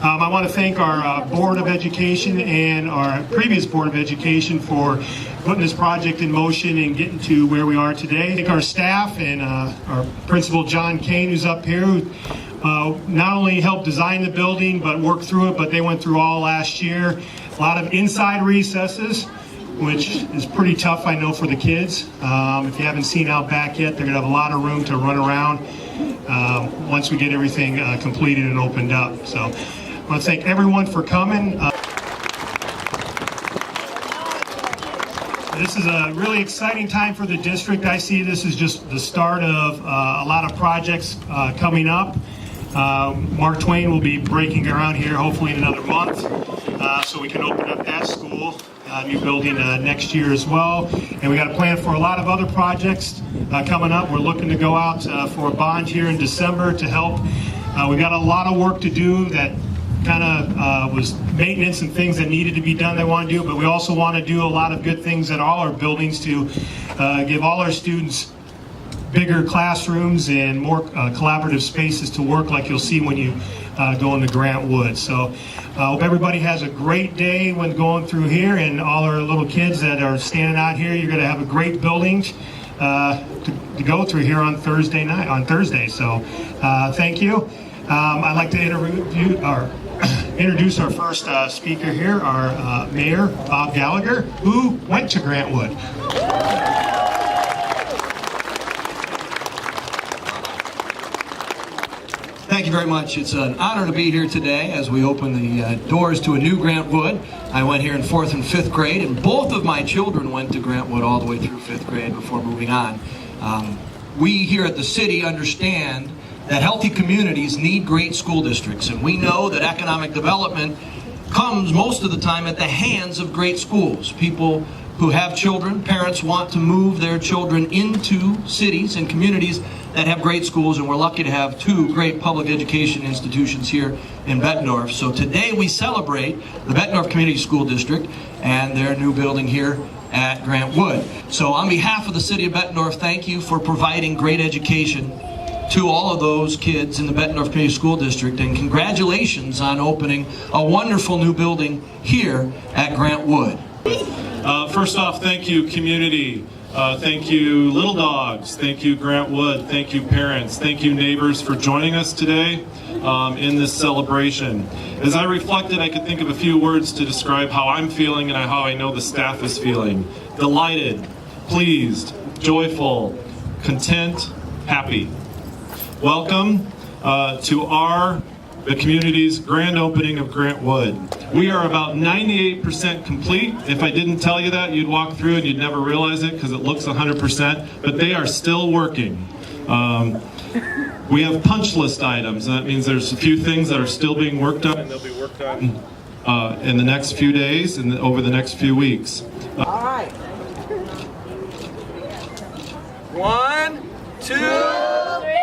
I want to thank our Board of Education and our previous Board of Education for putting this project in motion and getting to where we are today. Thank our staff and our principal, John Kane, who's up here, who not only helped design the building but worked through it, but they went through all last year. A lot of inside recesses, which is pretty tough, I know, for the kids. If you haven't seen out back yet, they're going to have a lot of room to run around once we get everything completed and opened up. So I want to thank everyone for coming. This is a really exciting time for the district. I see this as just the start of a lot of projects coming up. Mark Twain will be breaking ground here hopefully in another month, so we can open up that school, new building next year as well. And we got a plan for a lot of other projects coming up. We're looking to go out for a bond here in December to help. We got a lot of work to do that kind of was maintenance and things that needed to be done they want to do, but we also want to do a lot of good things at all our buildings to give all our students bigger classrooms and more collaborative spaces to work, like you'll see when you go into Grant Wood. So I hope everybody has a great day when going through here, and all our little kids that are standing out here, you're going to have a great building to go through here on Thursday. So thank you. I'd like to introduce our first speaker here, our Mayor, Bob Gallagher, who went to Grant Wood. Thank you very much. It's an honor to be here today as we open the doors to a new Grant Wood. I went here in 4th and 5th grade, and both of my children went to Grant Wood all the way through 5th grade before moving on. We here at the city understand that healthy communities need great school districts, and we know that economic development comes most of the time at the hands of great schools. People who have children, parents want to move their children into cities and communities that have great schools, and we're lucky to have 2 great public education institutions here in Bettendorf. So today we celebrate the Bettendorf Community School District and their new building here at Grant Wood. So on behalf of the city of Bettendorf, thank you for providing great education to all of those kids in the Bettendorf Community School District, and congratulations on opening a wonderful new building here at Grant Wood. First off, thank you, community. Thank you, Little Dogs. Thank you, Grant Wood. Thank you, parents. Thank you, neighbors, for joining us today in this celebration. As I reflected, I could think of a few words to describe how I'm feeling and how I know the staff is feeling. Delighted, pleased, joyful, content, happy. Welcome to the community's grand opening of Grant Wood. We are about 98% complete. If I didn't tell you that, you'd walk through and you'd never realize it because it looks 100%, but they are still working. We have punch list items, and that means there's a few things that are still being worked on, and they'll be worked on in the next few days and over the next few weeks. All right. 1, 2, 3.